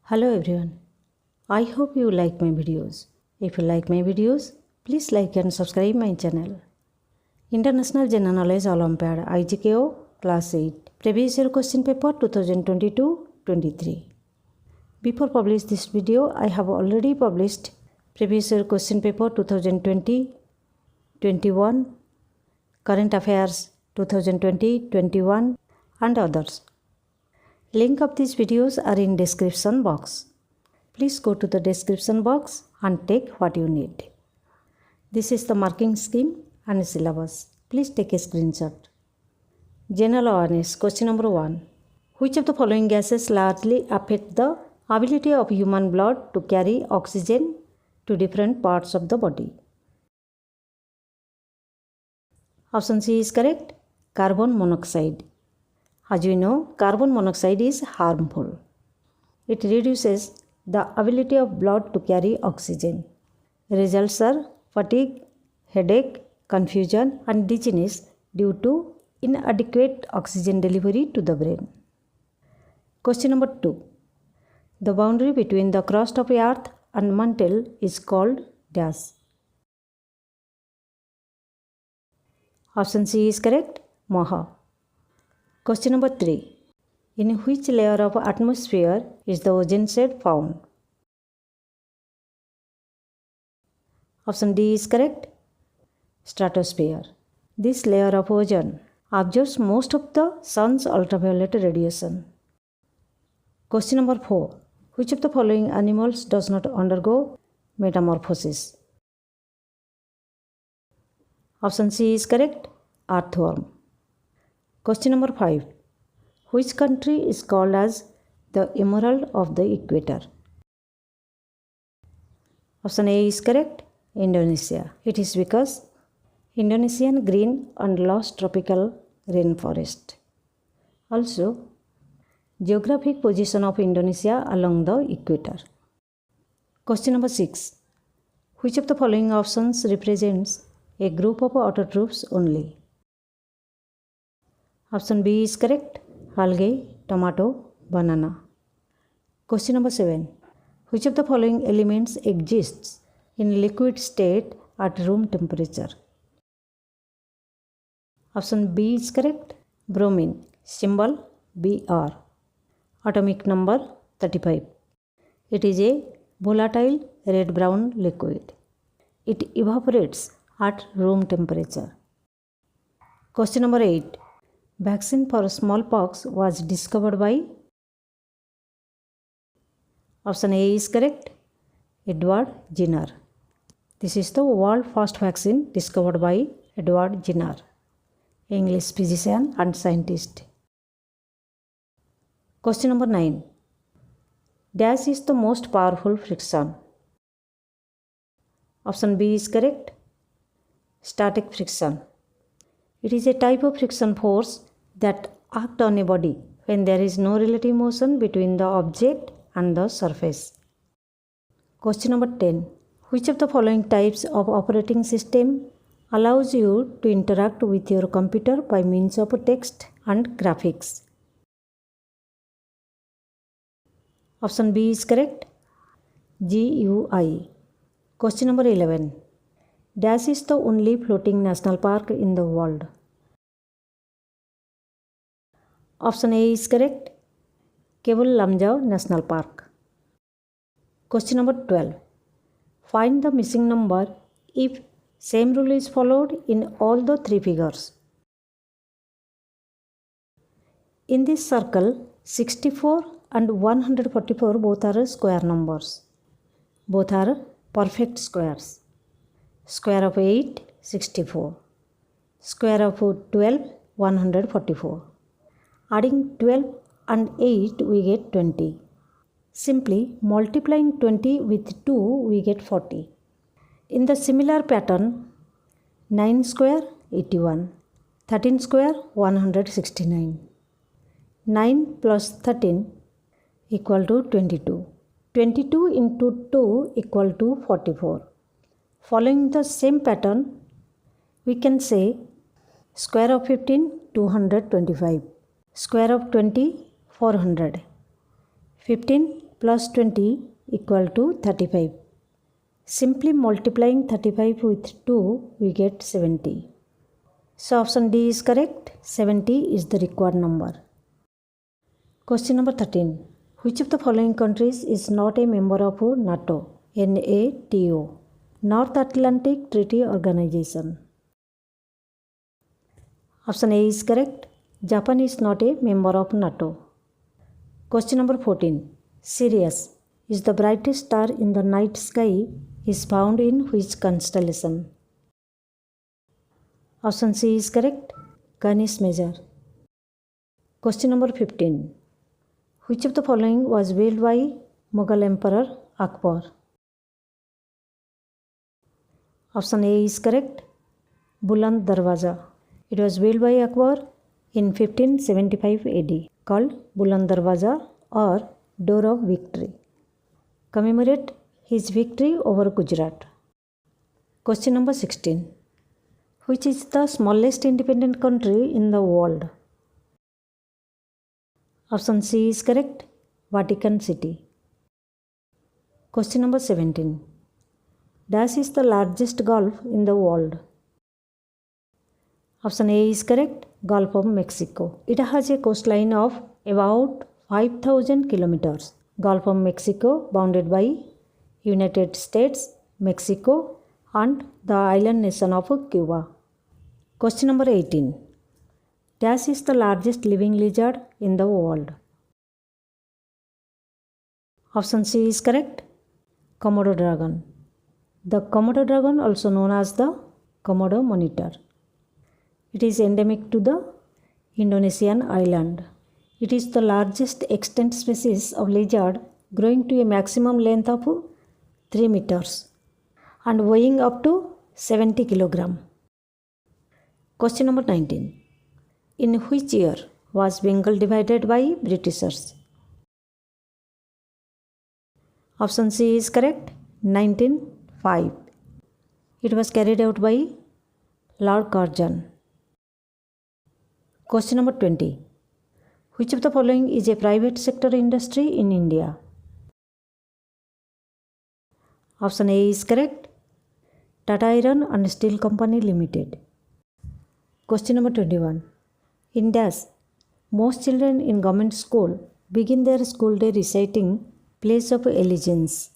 Hello everyone. I hope you like my videos. If you like my videos, please like and subscribe my channel. International General Knowledge Olympiad IGKO Class 8 Previous Year Question Paper 2022-23. Before publish this video, I have already published Previous Year Question Paper 2020-21, Current Affairs 2020-21 and others. Link of these videos are in description box. Please go to the description box and take what you need. This is the marking scheme and syllabus. Please take a screenshot. General awareness. Question number 1. Which of the following gases largely affect the ability of human blood to carry oxygen to different parts of the body? Option C is correct. Carbon monoxide. As we know, carbon monoxide is harmful. It reduces the ability of blood to carry oxygen. Results are fatigue, headache, confusion and dizziness due to inadequate oxygen delivery to the brain. Question number 2. The boundary between the crust of earth and mantle is called dash. Option C is correct. Maha. Question number 3. In which layer of atmosphere is the ozone shade found? Option D is correct. Stratosphere. This layer of ozone absorbs most of the sun's ultraviolet radiation. Question number 4. Which of the following animals does not undergo metamorphosis? Option C is correct. Earthworm. Question number 5. Which country is called as the Emerald of the Equator? Option A is correct. Indonesia. It is because Indonesian green and lush tropical rainforest. Also, geographic position of Indonesia along the equator. Question number 6. Which of the following options represents a group of autotrophs only? Option B is correct. Algae, tomato, banana. Question number 7. Which of the following elements exists in liquid state at room temperature? Option B is correct. Bromine. Symbol Br. Atomic number 35. It is a volatile red-brown liquid. It evaporates at room temperature. Question number 8. Vaccine for smallpox was discovered by? Option A is correct. Edward Jenner. This is the world first vaccine discovered by Edward Jenner, English physician and scientist. Question number 9. Dash is the most powerful friction? Option B is correct. Static friction. It is a type of friction force that acts on a body when there is no relative motion between the object and the surface. Question number 10. Which of the following types of operating system allows you to interact with your computer by means of text and graphics? Option B is correct. GUI. Question number 11. Dash is the only floating national park in the world? Option A is correct. Kebul Lamjao National Park. Question number 12. Find the missing number if same rule is followed in all the three figures. In this circle, 64 and 144 both are square numbers. Both are perfect squares. Square of 8, 64. Square of 12, 144. Adding 12 and 8 we get 20. Simply multiplying 20 with 2 we get 40. In the similar pattern, 9 square 81, 13 square 169. 9 plus 13 equal to 22. 22 into 2 equal to 44. Following the same pattern, we can say square of 15 225. Square of 20 400. 15 plus 20 equal to 35. Simply multiplying 35 with 2, we get 70. So option D is correct. 70 is the required number. Question number 13. Which of the following countries is not a member of NATO? NATO, North Atlantic Treaty Organization. Option A is correct. Japan is not a member of NATO. Question number 14. Sirius is the brightest star in the night sky is found in which constellation? Option C is correct. Canis Major. Question number 15. Which of the following was built by Mughal Emperor Akbar? Option A is correct. Buland Darwaza. It was built by Akbar in 1575 AD, called Buland Darwaza or Door of Victory. Commemorate his victory over Gujarat. Question number 16. Which is the smallest independent country in the world? Option C is correct. Vatican City. Question number 17. Dash is the largest gulf in the world. Option A is correct. Gulf of Mexico. It has a coastline of about 5,000 kilometers. Gulf of Mexico bounded by United States, Mexico and the island nation of Cuba. Question number 18. Dash is the largest living lizard in the world. Option C is correct. Komodo dragon. The Komodo dragon, also known as the Komodo monitor. It is endemic to the Indonesian island. It is the largest extant species of lizard, growing to a maximum length of 3 meters and weighing up to 70 kg. Question number 19. In which year was Bengal divided by Britishers? Option C is correct. 1905. It was carried out by Lord Curzon. Question number 20. Which of the following is a private sector industry in India? Option A is correct. Tata Iron and Steel Company Limited. Question number 21. In Dash, most children in government school begin their school day reciting Pledge of Allegiance.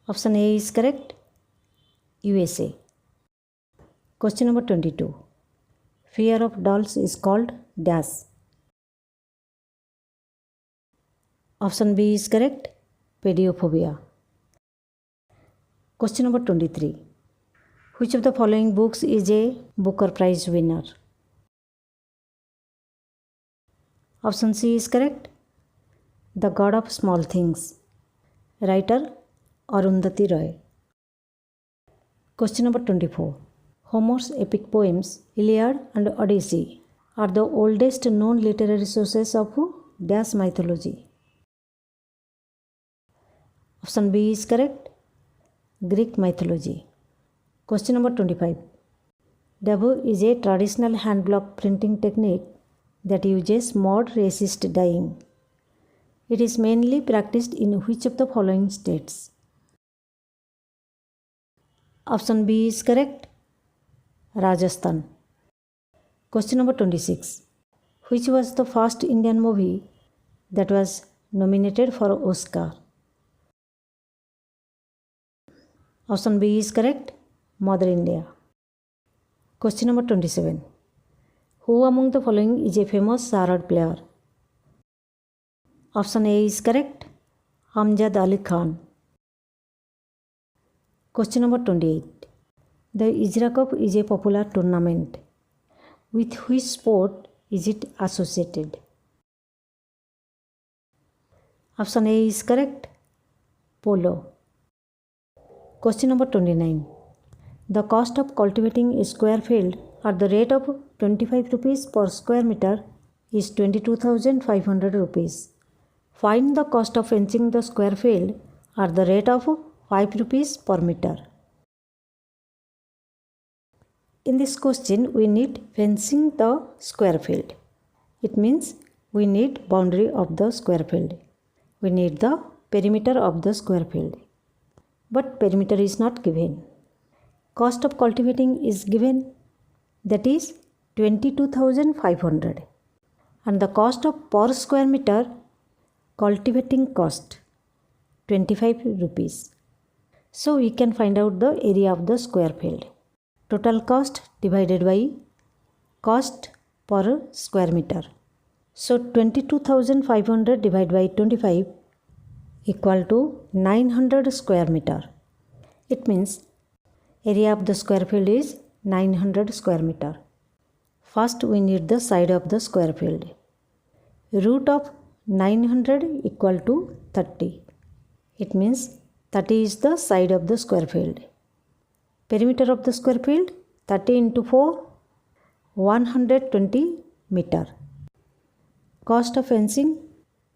Option A is correct. USA. Question number 22. Fear of dolls is called Dash. Option B is correct. Pediophobia. Question number 23. Which of the following books is a Booker Prize winner? Option C is correct. The God of Small Things. Writer Arundhati Roy. Question number 24. Homer's epic poems Iliad and Odyssey are the oldest known literary sources of Dash mythology. Option B is correct. Greek mythology. Question number 25. Dabu is a traditional hand block printing technique that uses mud resist dyeing. It is mainly practiced in which of the following states? Option B is correct. Rajasthan. Question number 26. Which was the first Indian movie that was nominated for Oscar? Option B is correct. Mother India. Question number 27. Who among the following is a famous charade player? Option A is correct. Amjad Ali Khan. Question number 28. The ISRA Cup is a popular tournament. With which sport is it associated? Option A is correct. Polo. Question number 29. The cost of cultivating a square field at the rate of 25 rupees per square meter is 22,500 rupees. Find the cost of fencing the square field at the rate of 5 rupees per meter. In this question, we need fencing the square field. It means we need boundary of the square field. We need the perimeter of the square field. But perimeter is not given. Cost of cultivating is given, that is 22,500. And the cost of per square meter cultivating cost 25 rupees. So we can find out the area of the square field. Total cost divided by cost per square meter. So 22,500 divided by 25 equal to 900 square meter. It means area of the square field is 900 square meter. First we need the side of the square field. Root of 900 equal to 30. It means 30 is the side of the square field. Perimeter of the square field 30 into 4, 120 meter. Cost of fencing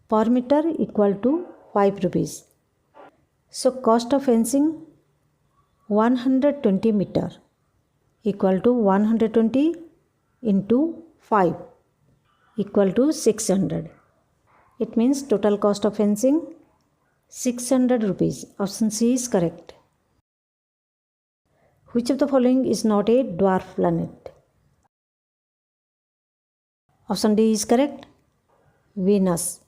per meter equal to 5 rupees. So cost of fencing 120 meter equal to 120 into 5 equal to 600. It means total cost of fencing 600 rupees. Option C is correct. Which of the following is not a dwarf planet? Option D is correct. Venus.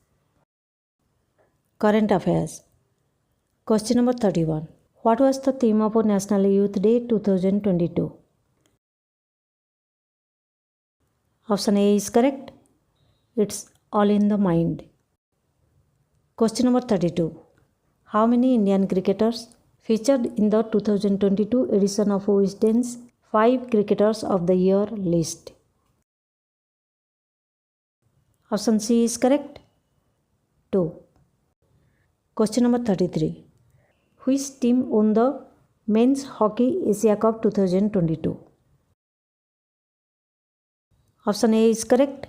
Current affairs. Question number 31. What was the theme of National Youth Day 2022? Option A is correct. It's all in the mind. Question number 32. How many Indian cricketers featured in the 2022 edition of Wisden's 5 Cricketers of the Year list? Option C is correct. 2. Question number 33. Which team won the Men's Hockey Asia Cup 2022? Option A is correct.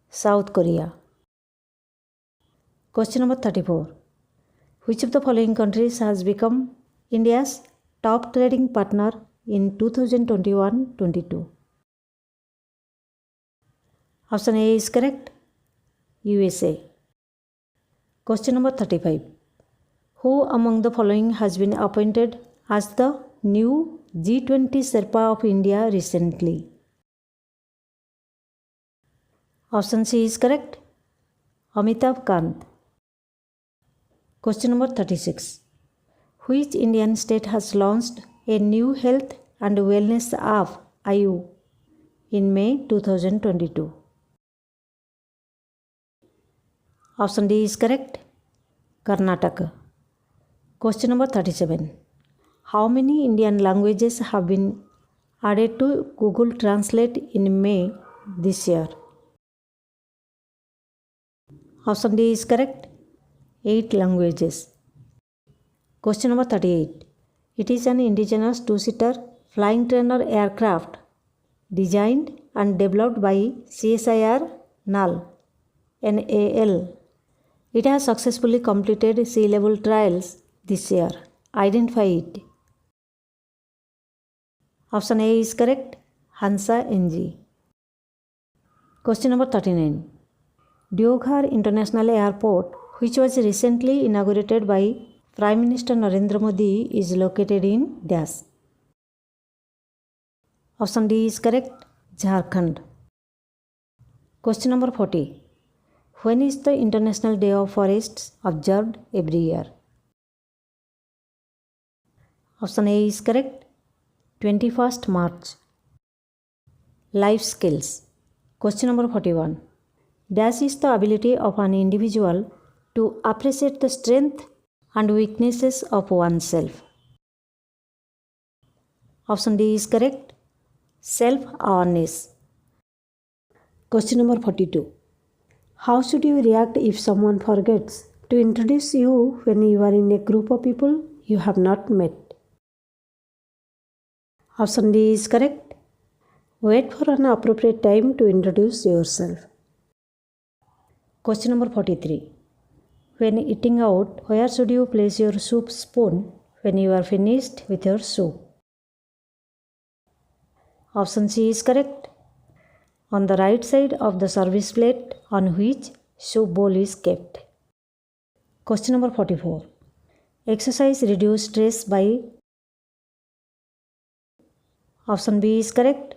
South Korea. Question number 34. Which of the following countries has become India's top trading partner in 2021-22? Option A is correct. USA. Question number 35. Who among the following has been appointed as the new G20 Sherpa of India recently? Option C is correct. Amitabh Kant. Question number 36. Which Indian state has launched a new health and wellness app, AYU, in May 2022? Option D is correct. Karnataka. Question number 37. How many Indian languages have been added to Google Translate in May this year? Option D is correct. 8 languages. Question number 38. It is an indigenous two-seater flying trainer aircraft designed and developed by CSIR NAL. It has successfully completed sea-level trials this year. Identify it. Option A is correct. Hansa NG. Question number 39. Deoghar International Airport, which was recently inaugurated by Prime Minister Narendra Modi, is located in Dash. Option D is correct. Jharkhand. Question number 40. When is the International Day of Forests observed every year? Option A is correct. 21st March. Life skills. Question number 41. Dash is the ability of an individual to appreciate the strength and weaknesses of oneself. Option D is correct. Self-awareness. Question number 42. How should you react if someone forgets to introduce you when you are in a group of people you have not met? Option D is correct. Wait for an appropriate time to introduce yourself. Question number 43. When eating out, where should you place your soup spoon when you are finished with your soup? Option C is correct. on the right side of the service plate on which soup bowl is kept. Question number 44. Exercise reduce stress by option B is correct.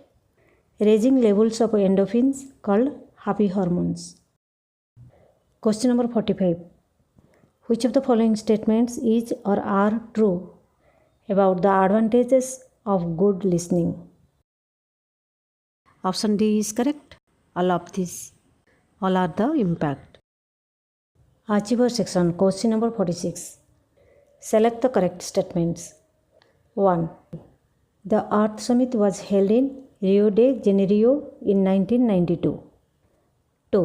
Raising levels of endorphins called happy hormones. Question number 45. Which of the following statements is or are true about the advantages of good listening? Option D is correct. All of these. All are the impact. Achiever section. Question number 46. Select the correct statements. 1. The Earth Summit was held in Rio de Janeiro in 1992. 2.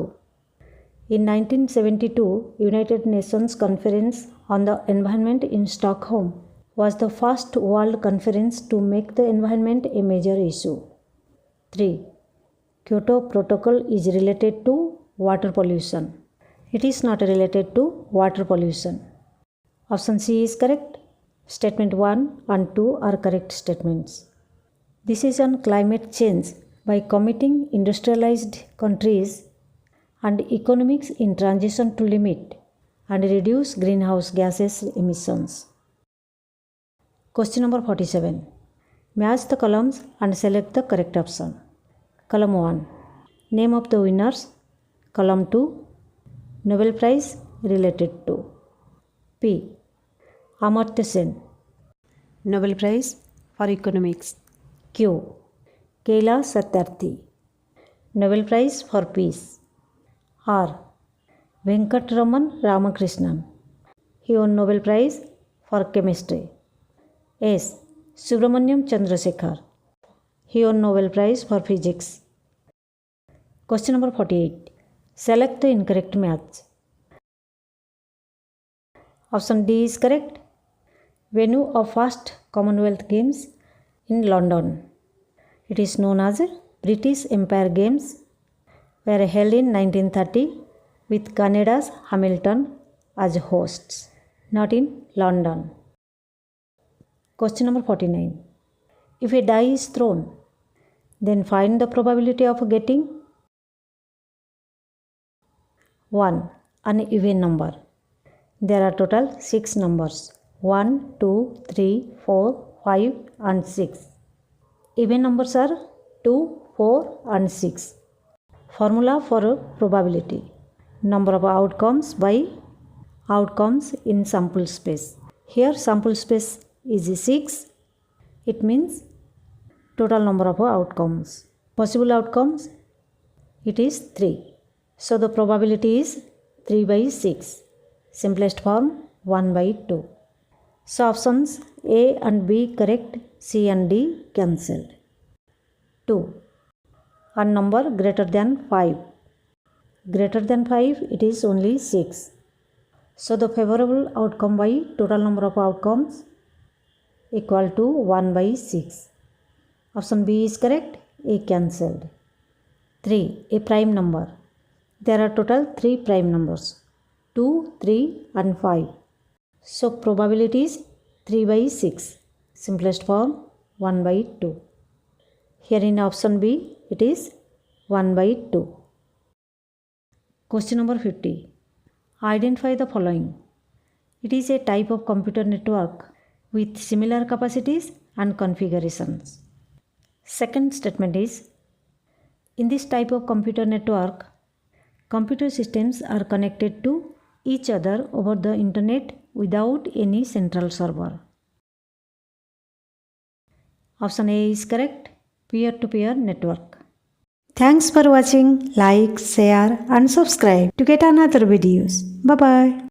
In 1972, United Nations Conference on the Environment in Stockholm was the first world conference to make the environment a major issue. 3. Kyoto Protocol is related to water pollution. It is not related to water pollution. Option C is correct. Statement 1 and 2 are correct statements. This is on climate change by committing industrialized countries and economics in transition to limit and reduce greenhouse gases emissions. Question number 47. Match the columns and select the correct option. Column 1. Name of the winners. Column 2. Nobel Prize related to. P. Amartya Sen. Nobel Prize for Economics. Q. Kailash Satyarthi. Nobel Prize for Peace. R. Venkatraman Ramakrishnan. He won Nobel Prize for Chemistry. S. Subramaniam Chandrasekhar. He won Nobel Prize for Physics. Question number 48. Select the incorrect match. Option D is correct. Venue of first Commonwealth Games in London. It is known as British Empire Games, were held in 1930 with Canada's Hamilton as hosts, not in London. Question number 49. If a die is thrown, then find the probability of getting 1. An even number. There are total 6 numbers. 1, 2, 3, 4, 5 and 6. Even numbers are 2, 4 and 6. Formula for probability. Number of outcomes by outcomes in sample space. Here sample space is 6. It means total number of outcomes. Possible outcomes, it is 3. So the probability is 3 by 6. Simplest form 1 by 2. So options A and B correct, C and D cancelled. 2. A number greater than 5. Greater than 5, it is only 6. So the favorable outcome by total number of outcomes equal to 1 by 6. Option B is correct, A cancelled. 3. A prime number. There are total 3 prime numbers, 2, 3 and 5. So probability is 3 by 6. Simplest form 1 by 2. Here in option B, it is 1 by 2. Question number 50. Identify the following. It is a type of computer network with similar capacities and configurations. Second statement is, in this type of computer network, computer systems are connected to each other over the internet without any central server. Option A is correct, peer-to-peer network. Thanks for watching. Like, share and subscribe to get another videos. Bye-bye.